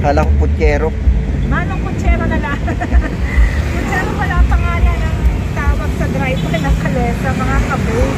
Kala ko putyero. Manong kutsero na lang. Kutsero pala ang pangalan ng tawag sa driveway ng Calesa, mga kabay.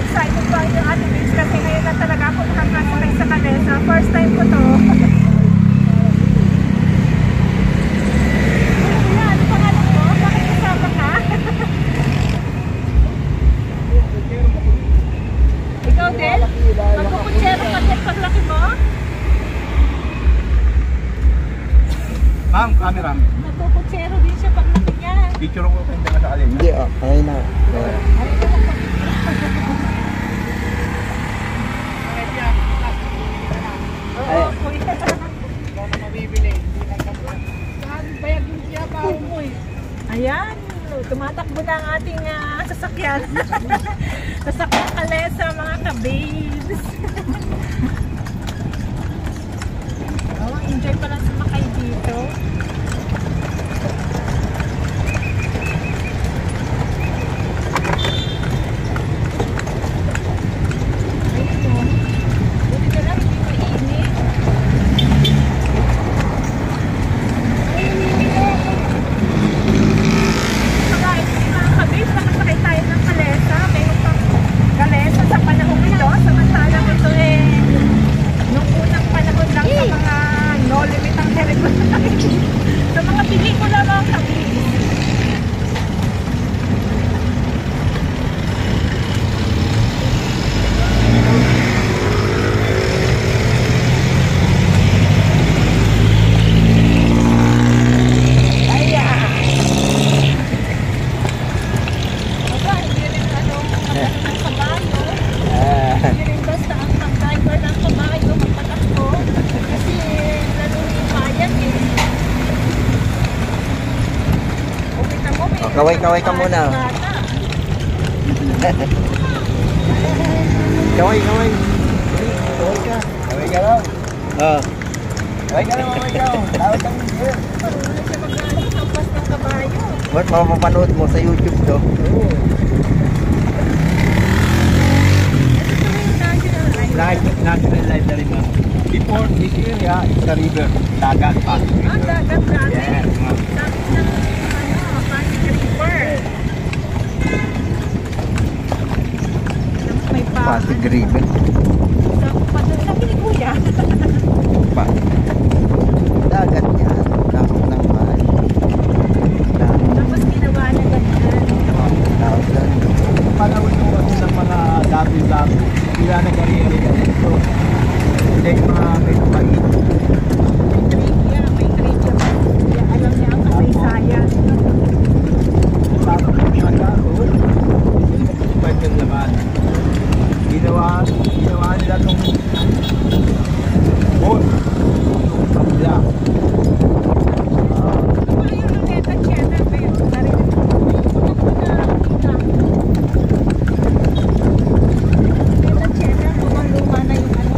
Excited pa yung ating beach kasi ngayon na talaga ako makakasakay sa Calesa. First time ko to. Kuya, ano pangalan mo? Bakit kasama ka? Ikaw din? Magkukutsero ka din paglaki mo? Ma'am, camera. Nagkukutsero din siya paglaki niya. Picture ko kayo sa alin. Hindi ay na. Oo, kuya. Ayan, tumatakbo na ang ating sasakyan. Sasakyan Calesa, mga ka-babes. Oh, enjoy pala sumakay dito. Ayun, buti na lang, hindi mainit. Mga kabis, nakasakay tayo ng Calesa. Mayroon pang Calesa sa panahon ito. Samantalang ito nung unang panahon lang sa mga no limit ang pelikula. Sa mga pelikula mga kabis. Kaway-kaway ka muna. Kaway-kaway. Kaway ka. Kaway ka lang. Ah. Kaway ka lang, kaway ka. Tawag kami here. Ba't mapapanood mo sa YouTube to? National Library, ma'am. Before this area, it's a river. Dagat pa. Ah, dagat dati. Yes, ma'am. May Pasig River. sa Pilipuya. Pa. Dagat niya. Tapos ng bahay. Tapos ginawa na ganyan. Tapos lang. Panahon ko kasi ng mga dati-dati. Sila nag-area dito. Hindi mga may pagkain. May trivia. Kaya alam niya ang kasaysayan. Tapos yung mga gato, pwede naman. Ginawa nila itong boat. Yung tabla. Ayun ang neta channel ba yun? Narinig ko. Neta channel, lumang-luma na yung ano.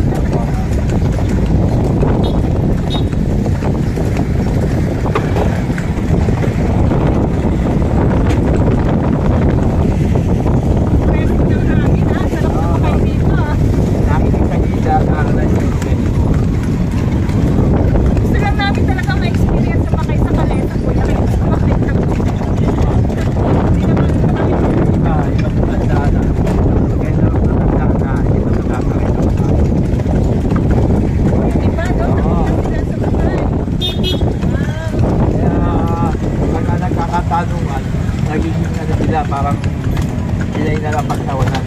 Nakinig sa gila, nakakalan yung Gusto lang namin talaga ma-experience sumakay sa Calesa, kuya. Kaya sumakay na. Hindi naman kami. ibang matanda na. Kaya na matanda na, ibang nakakalit. Diba, no? Nakita sila sumakay. Kaya pagka nagkakatanungan, nagiging ano sila, parang sila yung nalapagtawanan.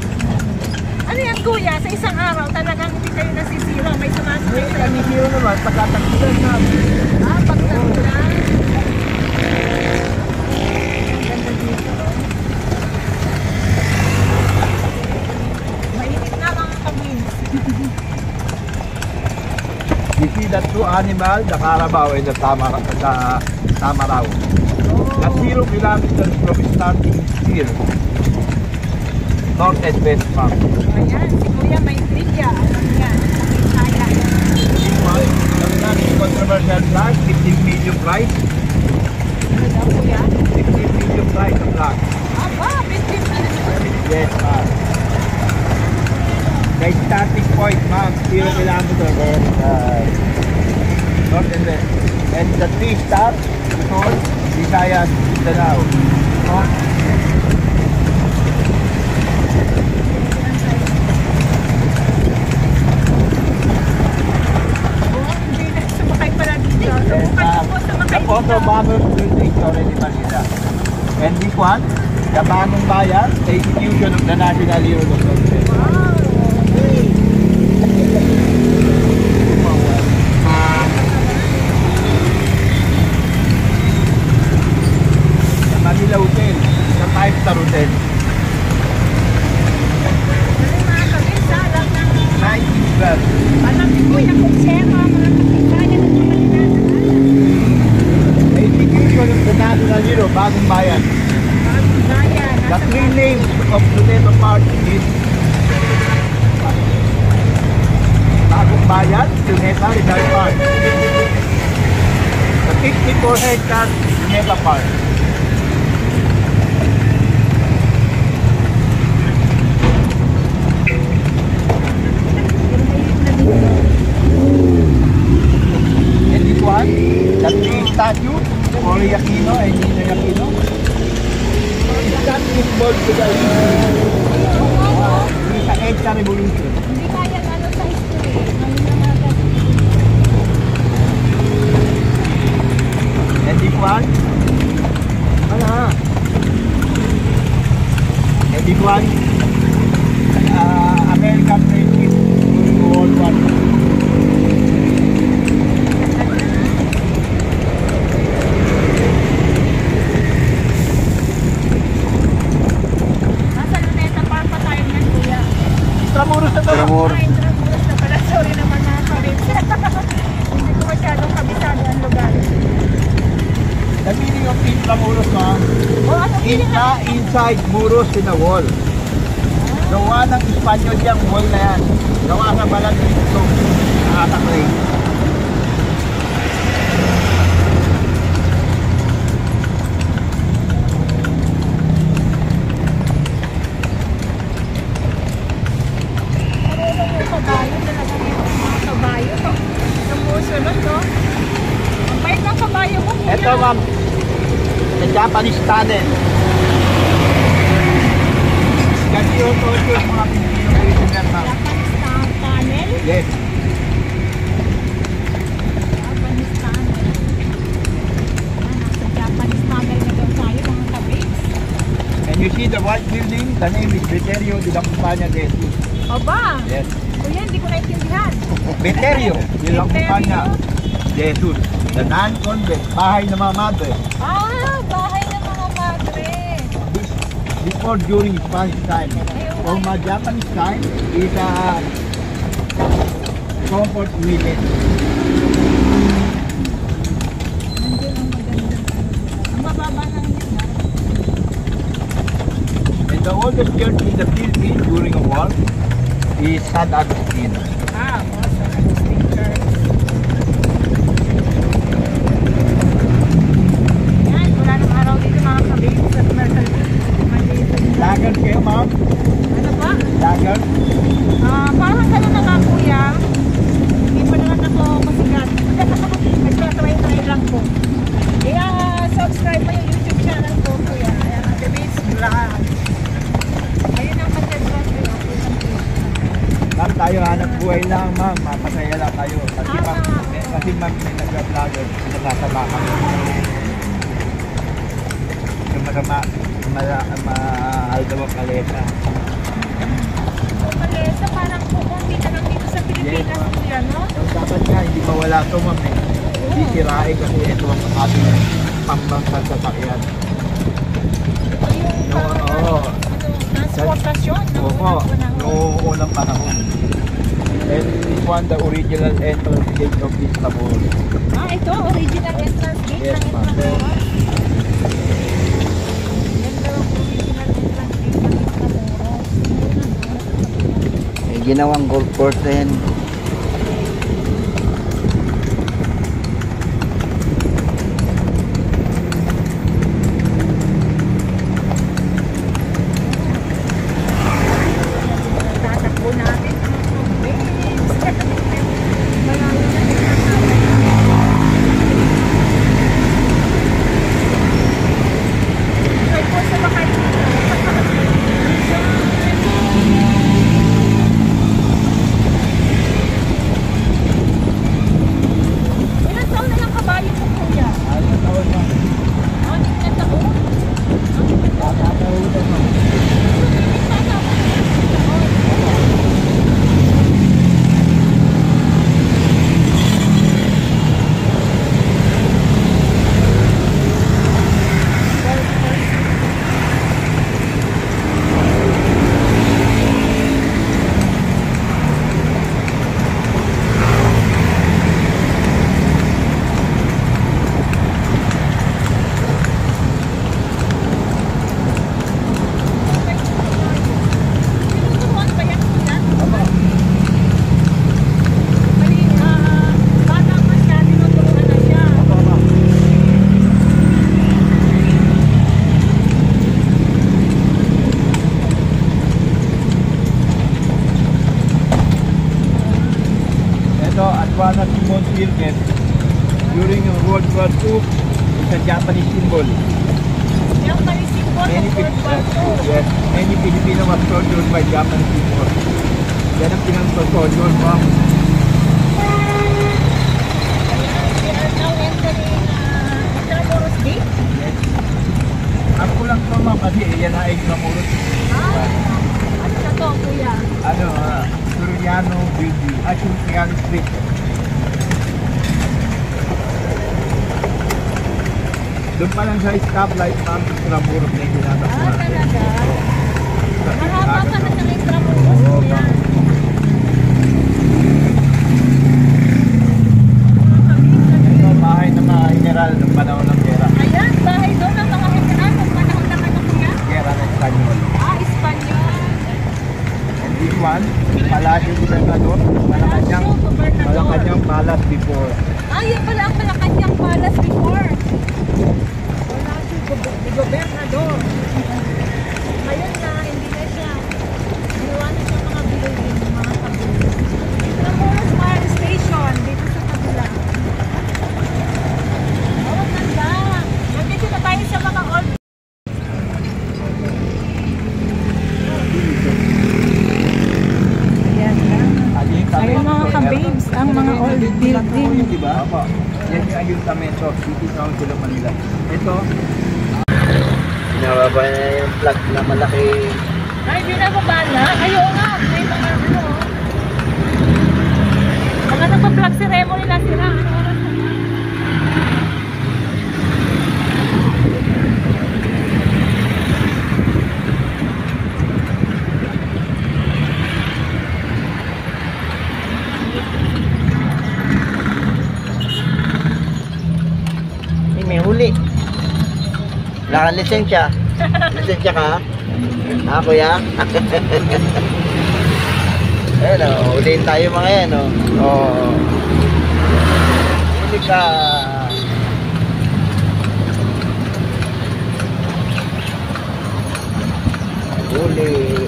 Ano yan, kuya? Sa isang araw, talagang hindi kayo nasisira. May sumasakay sa Kami hero naman, pagkatagilan namin. pagtagulan. Ganda dito. Mainit na mga kabins. You see that two animal, the Carabao and the Tamaraw. The 0 kilometers from starting here. North and west, ma'am. Ayan, si kuya may trivia. Alam yan. Kaya. The controversial flag, 15 million price. Ano daw, kuya? 15 million price of flag. Aba, 15 minutes. Yes, ma'am. The starting point, ma'am, 0 kilometers. north and west. And the 3 stars, Luzon, Visayas, Mindanao. North. Oh, hindi na sumakay pala dito. Sumakay po, sumakay The Photo dito. Bomber Building is already Manila. And this one, the Bagong Bayan, the institution of the National Hero Luzon. Wow. The Manila Hotel, the 5-star hotel. Dali mga kabisa, alam na. 1912. Alam ni Kuya Kutsema, mga kapitbayan ng Manila. The institution of the National Hero, Bagong Bayan. Bagong bayan. The Nasa 3 names of Luneta Park is Bagong Bayan, Luneta Rizal Park. The 54 hectare Luneta Park. And this one, the 3 statue, Cory Aquino and Ninoy Aquino. That is called to the sa EDSA Revolution. Hindi kaya ano sa history. Ngayon na natin. And this one, and this one, American friendship during World War II. Nasa Luneta Park pa tayo ng Kuya. Intramuros na to. Intramuros. Ay, Intramuros na pala. Sorry naman mga kabisa. Hindi ko masyadong kabisado ang lugar. The meaning of Intramuros, ma'am, O ano feeling na? inside muros in a wall. Gawa ng Espanyol yung wall na yan. Gawa sa balat dito. Nakataklay. Marunong yung kabayo. Talaga yung mga kabayo. Sumusunod, no? Ang bait ng kabayo mo, Kuya. Ito, ma'am, the Japanese tunnel. Kasi yung mga Pilipino original, ma'am. Japanese tunnel. Yes. Japanese tunnel. Nasa Japanese tunnel na daw tayo, mga kabits. And you see the white building, the name is Veterio de la Compañía de Jesus. Aba! Yes. Kuya, hindi ko naintindihan. Veterio de la Compañía de Jesus. The non-convent, bahay ng mga madre. Ah, bahay ng mga madre. This, before during Spanish time. From a Japanese time is a comfort women. Nandiyan ang maganda. Ang bababa ng yun, ha? And the oldest church in the Philippines during a war is San Agustin. Ah, awesome. Agustin Church. Yan, wala nang araw dito mga kabits at maliit. Lager kayo, ma'am? Ano ba? Lager? Parang gano'n na nga kuya. Hindi pa naman ako masigat. Nagtatry-try lang po. Kaya subscribe mo yung YouTube channel ko kuya. Ayan, Ate Bates Vlog. Ayun ang content ko. Ma'am, tayo hanap buhay lang, ma'am. Mapasaya lang tayo. Kasi ma'am, may nag-vlogger. Sinasama kami. Yung mahal daw ang kalesa. Palesa, parang kukunti na lang dito sa Pilipinas kuya, no? Dapat nga, hindi mawala ito, ma'am. Hindi sirain kasi ito ang ating pambansang sasakyan. Yung parang Oo. transportasyon. Opo, noong unang panahon. And this one, the original entrance gate of Istanbul. Ah, ito, original entrance gate Yes, ng ma'am. Intramuros. Ganda ang original entrance gate ng Intramuros. May ginawang golf course din. Tatakbo natin ang conveyance. Malayo na. na Timon Circuit during World War II is a Japanese symbol. Yung palisimbol ng Many World War II. Yes, many Filipino was tortured by Japanese people. Yan ang pinag-torture mo. We are now entering Intramuros Gate. Ang kulang ko ma'am kasi yan ay Intramuros. Ano na to, kuya? Ano, Suriano Building, Suriano Street. Doon pa lang sa stoplight ma'am, Intramuros na yung tinatakbo natin. Talaga? Mahaba ka na ng Intramuros. Oo, Kuya. ma'am. Ito, bahay ng mga general ng panahon ng gera. Ayan, bahay doon ng mga general ng panahon naman ng kuya. Gera ng Espanyol. Espanyol. And this one, Palacio Gobernador, Malacanang Palace before. Yun pala ang Malacanang Palace before. Wala si Gobernador. Ngayon na, hindi na siya. Ginawa na siya mga building, mga kabuilding. Intramuros Fire Station, dito sa kabila. Oh, ganda. Nandito na tayo sa mga old. Ayan lang. Ayun mga ka-babes, ang mga old building. Diba? Opo. Yan yung Ayuntamiento, City Council of Manila. Ito, Pinababa na yung plug na malaki. Ay, di na babala. Ayaw nga. May mga ano. Mga nagpa-vlog si Remo nila sila. Ano oras na yan? May huli. Wala kang lisensya. Lisensya ka? Kuya? Ayan o, ulihin tayo mga yan o. Oo. Huli ka. Huli.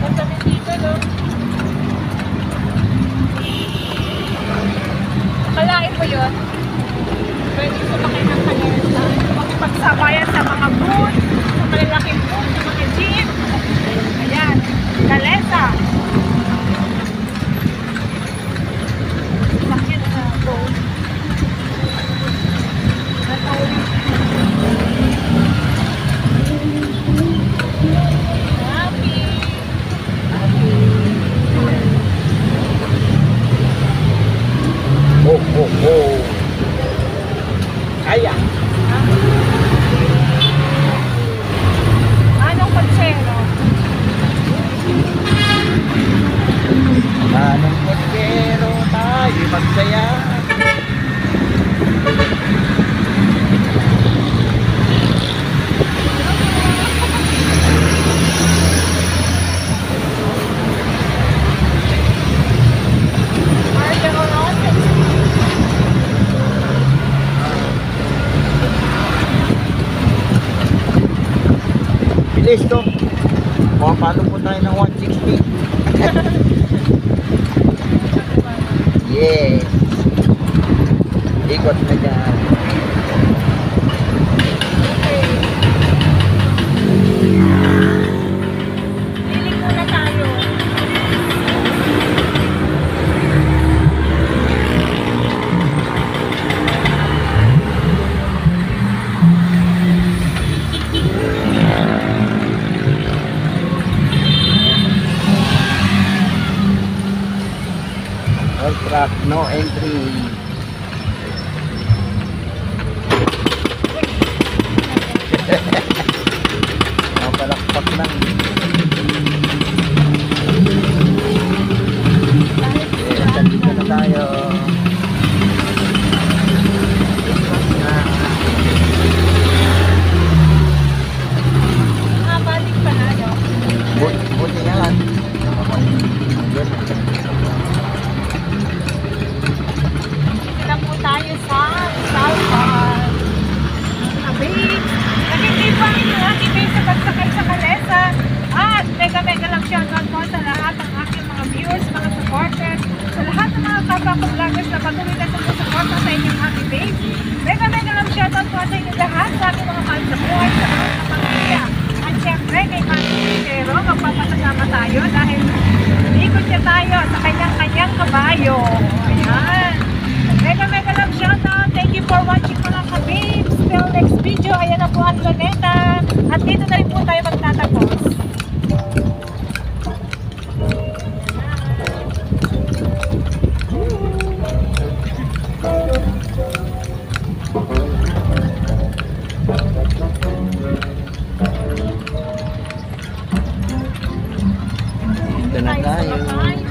Punta din dito, no? Kalain mo yun? Pwede sumakay ng kalesa. Makipagsabayan sa mga booth, sa malalaking booth, sa mga jeep. Ayan, kalesa. Bakit na ito? Happy. Oh, oh, oh. Kaya. Anong pagsero? Anong pospero tayo magsaya. Margaro Roses. Bilis to. Paano po tayo ng 160? Yes. Ikot na dyan. Pili muna tayo. All truck, no entry. Napalakpak lang. Yes, nandito na tayo. Balik pa na, no? Buti nga lang. tayo. Ayan. Mega love shoutout. Thank you for watching mga kabibs. Till next video. Ayan na po ang planeta. At dito na rin po tayo magtatapos. Dito na tayo.